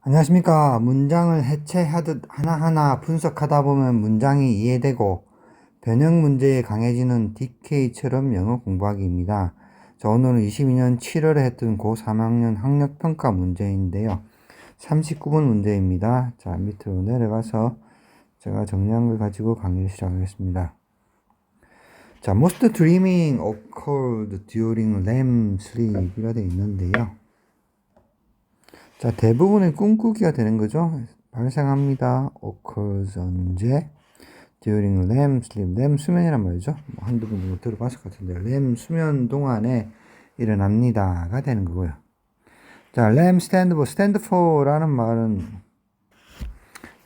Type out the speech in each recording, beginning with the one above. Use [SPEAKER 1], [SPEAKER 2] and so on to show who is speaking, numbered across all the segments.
[SPEAKER 1] 안녕하십니까. 문장을 해체하듯 하나하나 분석하다 보면 문장이 이해되고 변형 문제에 강해지는 DK처럼 영어 공부하기입니다. 자, 오늘은 22년 7월에 했던 고3학년 학력평가 문제인데요. 39번 문제입니다. 자, 밑으로 내려가서 제가 정리한 걸 가지고 강의를 시작하겠습니다. 자, most dreaming occurred during REM sleep이라 되어 있는데요. 자, 대부분의 꿈꾸기가 되는 거죠. 발생합니다. occurs 언제? during REM sleep. REM 수면이란 말이죠. 뭐 한두 번 정도 들어봤을 것 같은데 REM 수면 동안에 일어납니다가 되는 거고요. 자, REM stand for라는 말은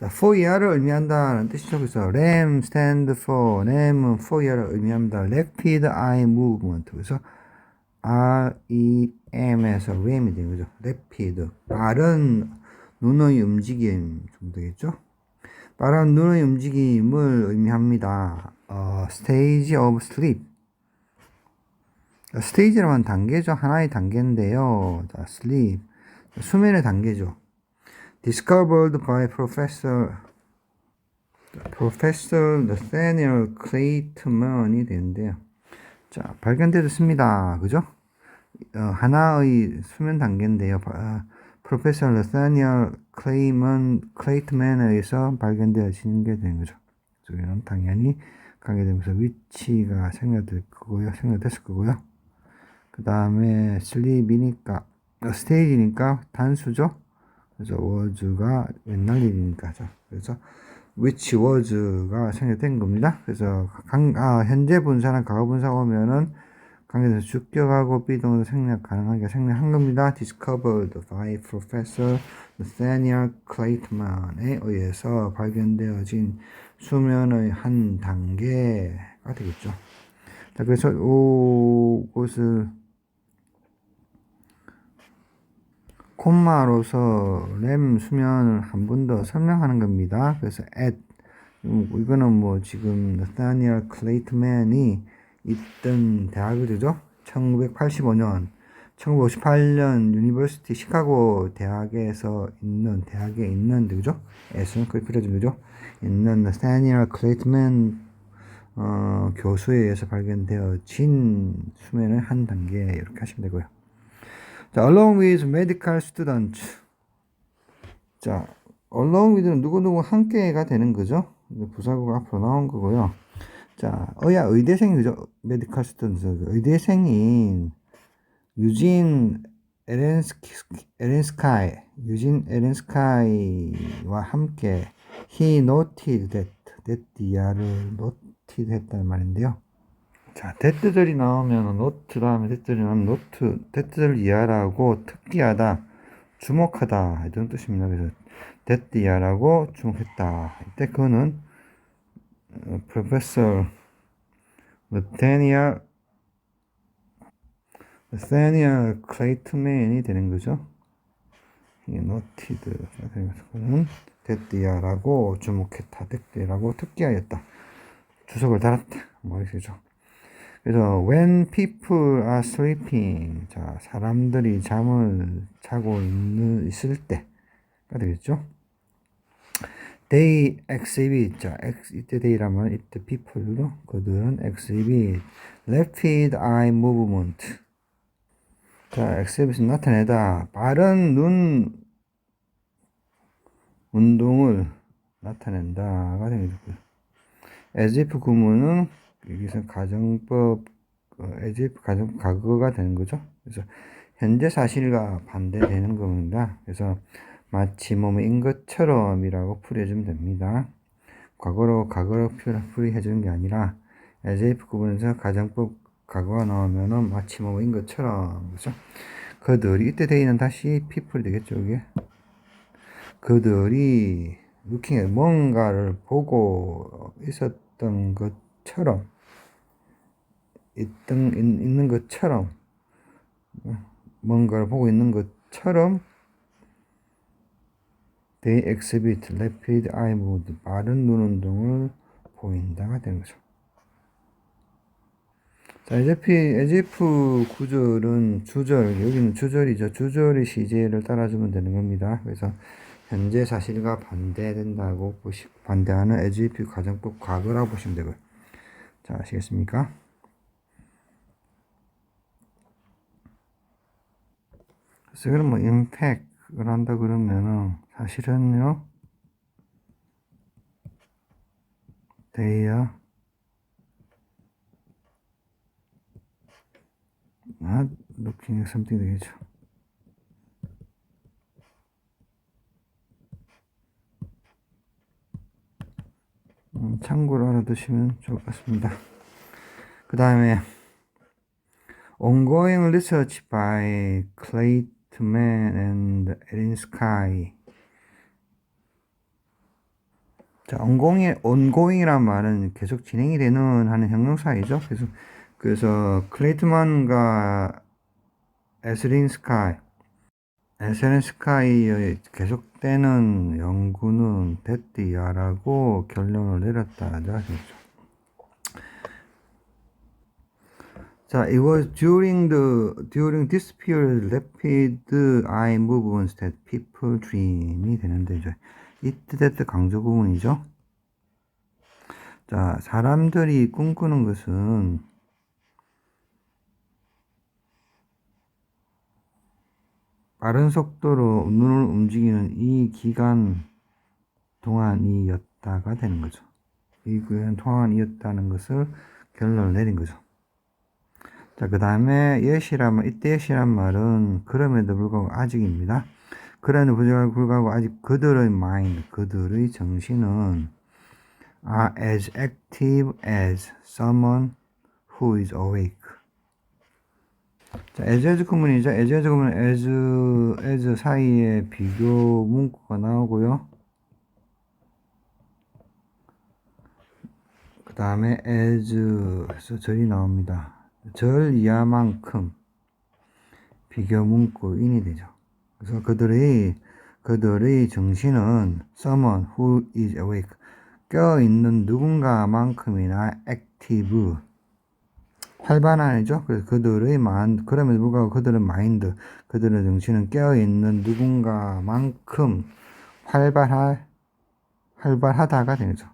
[SPEAKER 1] for year를 의미한다는 뜻이죠. 그래서 REM stand for, REM은 for year를 의미합니다. rapid eye movement. 그래서 REM에서 REM이 되는 거죠. rapid, 빠른 눈의 움직임 정도 되겠죠. 빠른 눈의 움직임을 의미합니다. stage of sleep. 스테이지라는 단계죠. 하나의 단계인데요. 자, sleep. 수면의 단계죠. discovered by Professor Nathaniel Clayton이 되는데요. 자, 발견되었습니다. 그죠? 하나의 수면 단계인데요. 프로페서 나타니엘 클레이트맨에 의해서 발견되어지는 게 되는 거죠. 저기는 당연히 가게 되면서 위치가 생략됐을 거고요. 그 다음에 슬립이니까, 스테이지니까 단수죠. 그래서 was가 옛날 일이니까. 그래서 which was가 생략된 겁니다. 그래서 현재 분사나 과거 분사가 오면은 관계에서 주격하고 비동사 생략 가능하게 생략한 겁니다. discovered by Professor Nathaniel Clayton에 의해서 발견되어진 수면의 한 단계가 되겠죠. 자, 그래서 이것을 콤마로서 램 수면을 한 번 더 설명하는 겁니다. 그래서 이거는 뭐 지금 Nathaniel Clayton이 있던 대학이죠. 1985년, 1958년 유니버시티 시카고 대학에 있는 그죠? 에서는 그렇게 그려진 거죠. 있는 Nathaniel Clayton 교수에 의해서 발견되어진 수면의 한 단계 이렇게 하시면 되고요. 자, along with medical students. 자, along with는 누구누구 함께가 되는 거죠. 부사구가 앞으로 나온 거고요. 자, 의대생이 그죠? 메디컬 스튜던트. 의대생인 유진 에렌스카이와 함께 he noted that year를 noted 했다는 말인데요. 자, that들이 나오면 note 다음에 that들이 나오면 that들 이하라고 특기하다, 주목하다 이런 뜻입니다. 그래서 that year라고 주목했다. 이때 그거는 Professor Nathaniel Clayton이 되는 거죠. 이게 noted가 되는 거죠. 그는 that year라고 주목했다. that year라고 특기하였다. 주석을 달았다. 뭐 이렇게죠. 그래서 when people are sleeping, 자, 사람들이 잠을 자고 있을 때가 되겠죠. They exhibit, 자, 이때 they라면 이때 people로 그들은 exhibit rapid eye movement. 자, exhibit은 나타내다, 빠른 눈 운동을 나타낸다가 되겠죠. as if 구문은 여기서 가정법 as if 과거가 되는 거죠. 그래서 현재 사실과 반대되는 겁니다. 그래서 마치 뭐뭐인 것처럼이라고 풀이해주면 됩니다. 과거로 풀이해주는 게 아니라 as if 구문에서 가정법 과거가 나오면은 마치 뭐뭐인 것처럼, 그죠? 그들이 이때 데이는 다시 people 되겠죠. 이게 그들이 looking at 뭔가를 보고 있었던 것처럼 있는 것처럼, 뭔가를 보고 있는 것처럼 they exhibit rapid eye movement, 빠른 눈 운동을 보인다가 되는 거죠. 자, 에제프 구절은 주절, 여기는 주절이죠. 주절의 시제를 따라주면 되는 겁니다. 그래서 현재 사실과 반대된다고 반대하는 에제프 가정법 과거라고 보시면 되고요. 자, 아시겠습니까? 그래서 그럼 뭐 임팩을 한다 그러면은 사실은요, they are not looking at something 되겠죠. 참고로 알아두시면 좋을 것 같습니다. 그 다음에 ongoing research by Claytman and Elinsky. 자, ongoing이란 말은 계속 진행이 되는 하는 형용사이죠. 그래서 클레이트만과 에스린스카이의 계속되는 연구는 됐디야라고 결론을 내렸다죠. 자, it was during this period rapid eye movements that people dream이 되는데 이제 it that 강조 구문이죠. 자, 사람들이 꿈꾸는 것은 빠른 속도로 눈을 움직이는 이 기간 동안이었다가 되는 거죠. 이 기간 동안이었다는 것을 결론을 내린 거죠. 자, 그 다음에 이때 yet이란 말은 그럼에도 불구하고 아직입니다. 그럼에도 불구하고 아직 그들의 mind, 그들의 정신은 are as active as someone who is awake. 자, as 구문이죠. as 구문은 as 사이에 비교 문구가 나오고요. 그 다음에 as에서 절이 나옵니다. 절 이하만큼 비교 문구인이 되죠. 그래서 그들의 정신은 someone who is awake, 깨어있는 누군가만큼이나 active, 활발한이죠. 그래서 그럼에도 불구하고 그들의 마인드, 그들의 정신은 깨어있는 누군가만큼 활발하다가 되죠.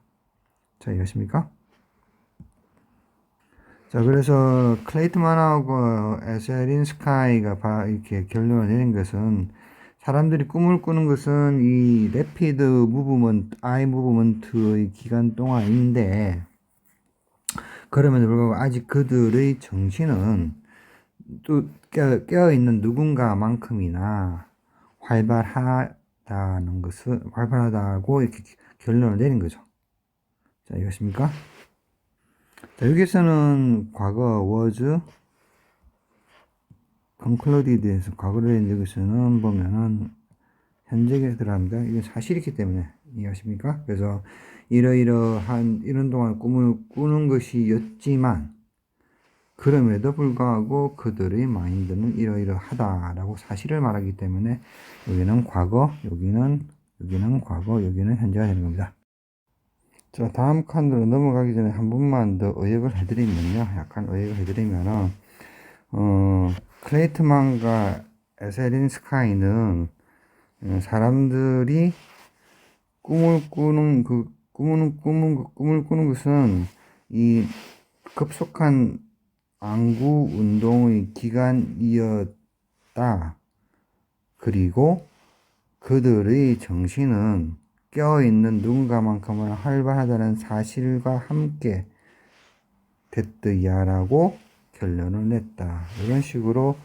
[SPEAKER 1] 자, 이해하십니까? 자, 그래서 클레이트만하고 에세린스카이가 이렇게 결론을 내린 것은 사람들이 꿈을 꾸는 것은 이 래피드 무브먼트, 아이 무브먼트의 기간 동안인데 그럼에도 불구하고 아직 그들의 정신은 또 깨어있는 누군가만큼이나 활발하다고 이렇게 결론을 내린 거죠. 자, 이해하십니까? 자, 여기서는 과거 was concluded에서 과거를 여기서는 보면은 현재에 들어갑니다. 이건 사실이기 때문에 이해하십니까? 그래서 이런 동안 꿈을 꾸는 것이었지만 그럼에도 불구하고 그들의 마인드는 이러이러하다라고 사실을 말하기 때문에 여기는 과거, 여기는 과거, 여기는 현재가 되는 겁니다. 자, 다음 칸으로 넘어가기 전에 한 번만 더 의역을 해드리면요. 약간 의역을 해드리면은, 클레이트만과 에세린스카이는 사람들이 꿈을 꾸는 것은 이 급속한 안구 운동의 기간이었다. 그리고 그들의 정신은 깨어있는 누군가만큼은 활발하다는 사실과 함께 됐드야라고 결론을 냈다. 이런 식으로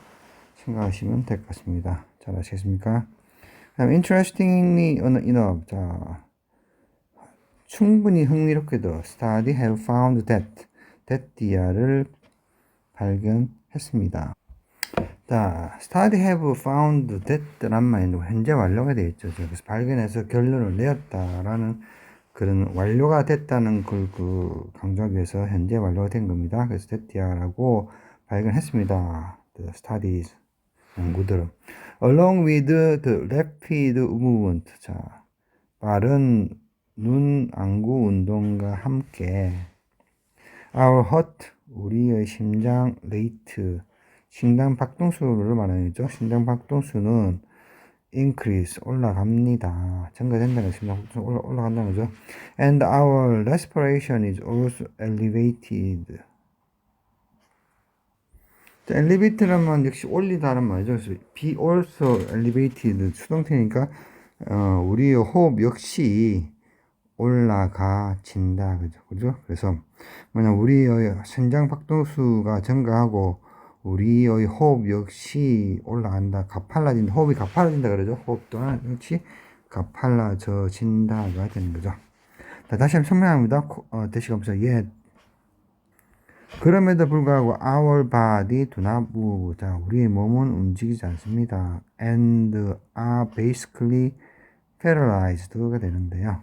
[SPEAKER 1] 생각하시면 될 것 같습니다. 잘 아시겠습니까? 다음 interestingly enough, 자, 충분히 흥미롭게도 study have found that야를 발견했습니다. 자, study have found that란 말이 현재 완료가 되어 있죠. 그래서 발견해서 결론을 내었다라는 그런 완료가 됐다는 걸 강조하기 위해서 현재 완료가 된 겁니다. 그래서 that야라고 발견했습니다. The studies, 연구들은. Along with the rapid movement, 자, 빠른 눈 안구 운동과 함께 our heart 우리의 심장 레이트, 심장 박동수를 말하죠. 심장 박동수는 increase, 올라갑니다. 증가된다는 심장 박동수 올라간다는 거죠. And our respiration is also elevated. 엘리베이터라면 역시 올리다는 말이죠. 그래서 be also elevated 수동태니까 우리의 호흡 역시 올라가진다. 그죠? 그래서 뭐냐, 우리의 심장 박동수가 증가하고 우리의 호흡 역시 올라간다. 가팔라진다. 호흡이 가팔라진다 그러죠. 호흡 또한 역시 가팔라져진다가 되는 거죠. 자, 다시 한번 설명합니다. 대시감사 예. 그럼에도 불구하고 our body do not move. 자, 우리의 몸은 움직이지 않습니다. And are basically paralyzed가 되는데요.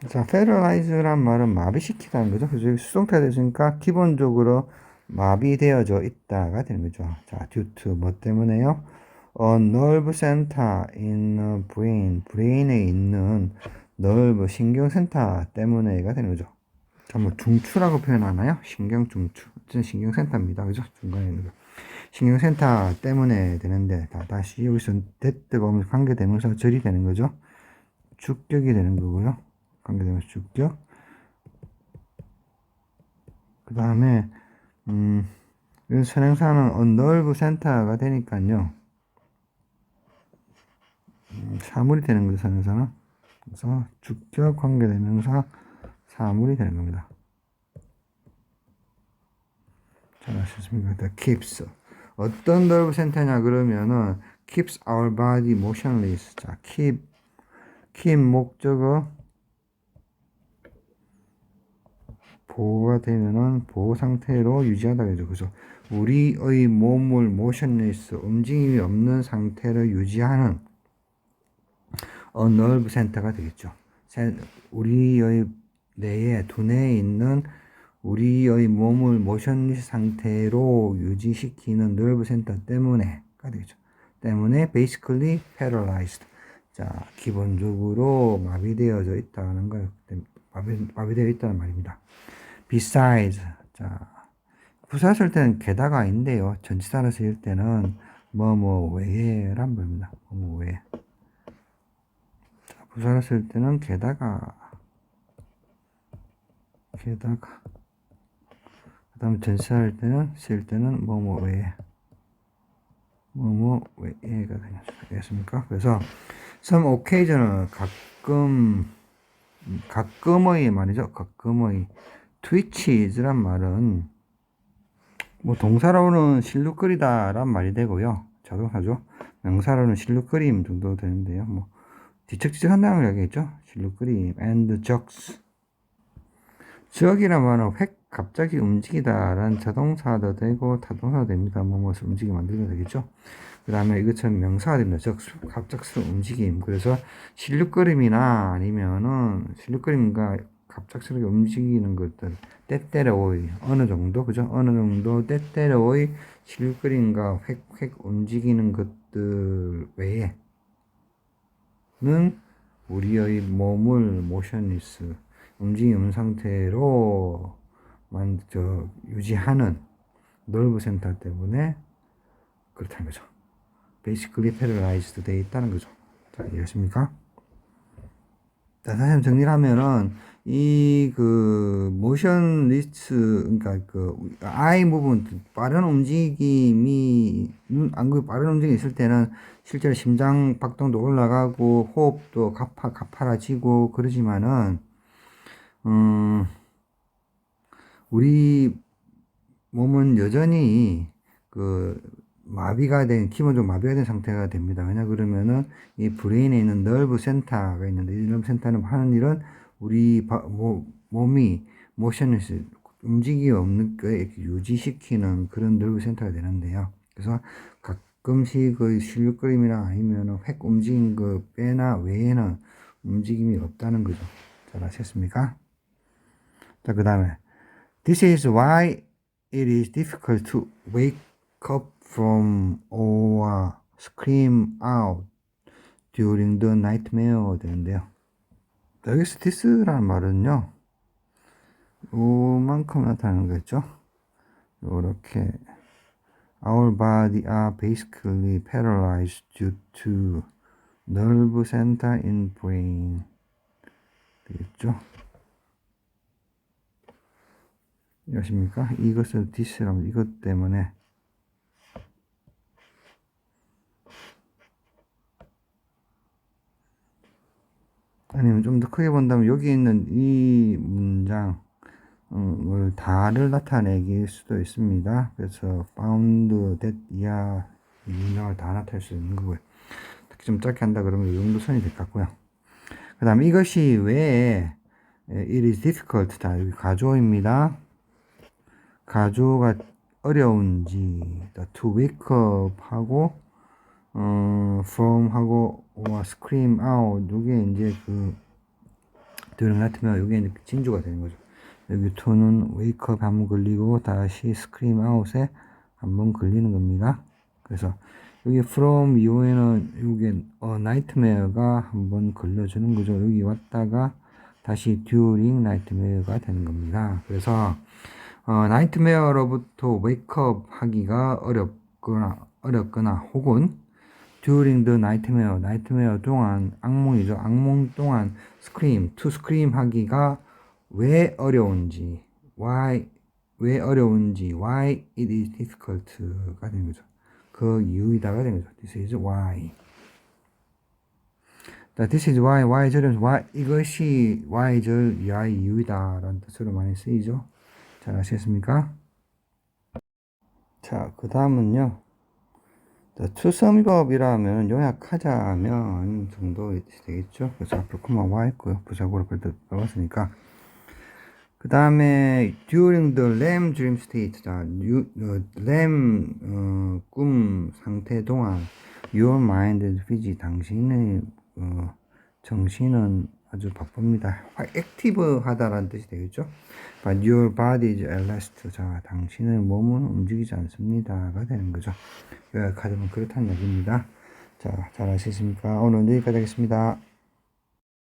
[SPEAKER 1] 자, paralyze란 말은 마비시키다는 거죠. 그래서 수동태가 됐으니까 기본적으로 마비되어져 있다가 되는 거죠. 자, due to 뭐 때문에요? A nerve center in the brain. 브레인에 있는 nerve 신경센터 때문에가 되는 거죠. 자, 뭐 중추라고 표현하나요? 신경중추. 어쨌든 신경센터입니다. 그죠? 중간에 있는 거. 신경센터 때문에 되는데, 다시 여기서 that가 오면 관계대명사가 절이 되는 거죠. 주격이 되는 거고요. 관계대명사 주격. 그 다음에 선행사는 a nerve center가 되니까요. 사물이 되는 거죠. 선행사는. 그래서 주격 관계대명사 사물이 되는 겁니다. 잘 아셨습니까? The keeps. 어떤 nerve center냐 그러면은 keeps our body motionless. 자, keep 목적어 보호가 되면은 보호 상태로 유지하다 그죠. 그래서 우리의 몸을 motionless, 움직임이 없는 상태를 유지하는 a nerve center가 되겠죠. 우리의 뇌에, 두뇌에 있는 우리의 몸을 모션리스 상태로 유지시키는 nerve center 때문에가 되겠죠. 때문에 basically paralyzed. 자, 기본적으로 마비되어져 있다는 걸, 마비되어 있다는 말입니다. besides. 자, 부사를 쓸 때는 게다가 아닌데요. 전치사를 쓸 때는 외에란 말입니다. 외에. 자, 부사를 쓸 때는 게다가. 그 다음에 전치사를 쓸 때는 외에가 되겠습니까? 그래서 some occasional 가끔의 말이죠. 가끔의 twitches란 말은 뭐 동사로는 실룩거리다란 말이 되고요. 자동사죠. 명사로는 실룩거림 정도 되는데요. 뭐 뒤척뒤척 한다는 걸 얘기했죠. 실룩거림 and jerks. 적이란 말은 갑자기 움직이다라는 자동사도 되고 타동사도 됩니다. 무엇을 움직이게 만들면 되겠죠. 그 다음에 이것처럼 명사가 됩니다. 적수, 갑작스러운 움직임. 그래서 실룩거림이나 아니면은 실룩거림과 갑작스럽게 움직이는 것들, 때때로의 어느 정도, 그죠? 어느 정도 때때로의 실룩거림과 획획 움직이는 것들 외에는 우리의 몸을 모션리스, 움직임 없는 상태로 유지하는 nerve center 때문에 그렇다는 거죠. basically paralyzed 되어 있다는 거죠. 자, 이해하십니까? 자, 다시 한번 정리를 하면은 motionless, 그러니까 eye movement, 빠른 움직임이 빠른 움직임이 있을 때는 실제로 심장 박동도 올라가고 호흡도 가파라지고 그러지만은 우리 몸은 여전히 기본적으로 마비가 된 상태가 됩니다. 왜냐 그러면은 이 브레인에 있는 nerve center가 있는데, 이 nerve center는 하는 일은 우리 몸이 motionless, 움직임이 없는 걸 유지시키는 그런 nerve center가 되는데요. 그래서 가끔씩 실룩거림이나 아니면 획 움직인 빼나 외에는 움직임이 없다는 거죠. 잘 아셨습니까? 자, 그 다음에 This is why it is difficult to wake up from or scream out during the nightmare 되는데요. 여기서 this라는 말은요, 요만큼 나타나는 거겠죠. 요렇게 Our body are basically paralyzed due to nerve center in brain. 되겠죠? 이것입니까? 이것을 this라면 이것 때문에 아니면 좀 더 크게 본다면 여기 있는 이 문장을 다를 나타내길 수도 있습니다. 그래서 found that 이하 이 문장을 다 나타낼 수 있는 거고요. 특히 좀 짧게 한다 그러면 이 정도 선이 될 것 같고요. 그 다음에 이것이 왜 it is difficult 다 여기 가조입니다. 가조가 어려운지 to wake up 하고 from 하고 scream out 요게 이제 그 들을 같으면 요게 이제 진주가 되는 거죠. 여기 to는 wake up 한번 걸리고 다시 scream out에 한번 걸리는 겁니다. 그래서 여기 from 이후에는 요게 nightmare가 한번 걸려주는 거죠. 여기 왔다가 다시 during nightmare가 되는 겁니다. 그래서 nightmare로부터 wake up 하기가 어렵거나 혹은 during the nightmare 동안 악몽이죠. 악몽 동안 to scream 하기가 왜 어려운지 why it is difficult가 되는 거죠. 그 이유이다가 되는 거죠. This is why. This is why절은 이것이 why절 이유이다 라는 뜻으로 많이 쓰이죠. 잘 아시겠습니까? 자, 그 다음은요. 투성법이라면 요약하자면 정도 되겠죠. 그래서 앞으로 코마 와 했고요. 부사고로 배웠으니까. 그 다음에 during the REM dream state, 자, REM 꿈 상태 동안 your mind is busy, 당신의 정신은 아주 바쁩니다. 액티브하다라는 뜻이 되겠죠. But your body is at rest. 자, 당신의 몸은 움직이지 않습니다가 되는 거죠. 요약하자면 그렇다는 얘기입니다. 자, 잘 아시겠습니까? 오늘 여기까지 하겠습니다.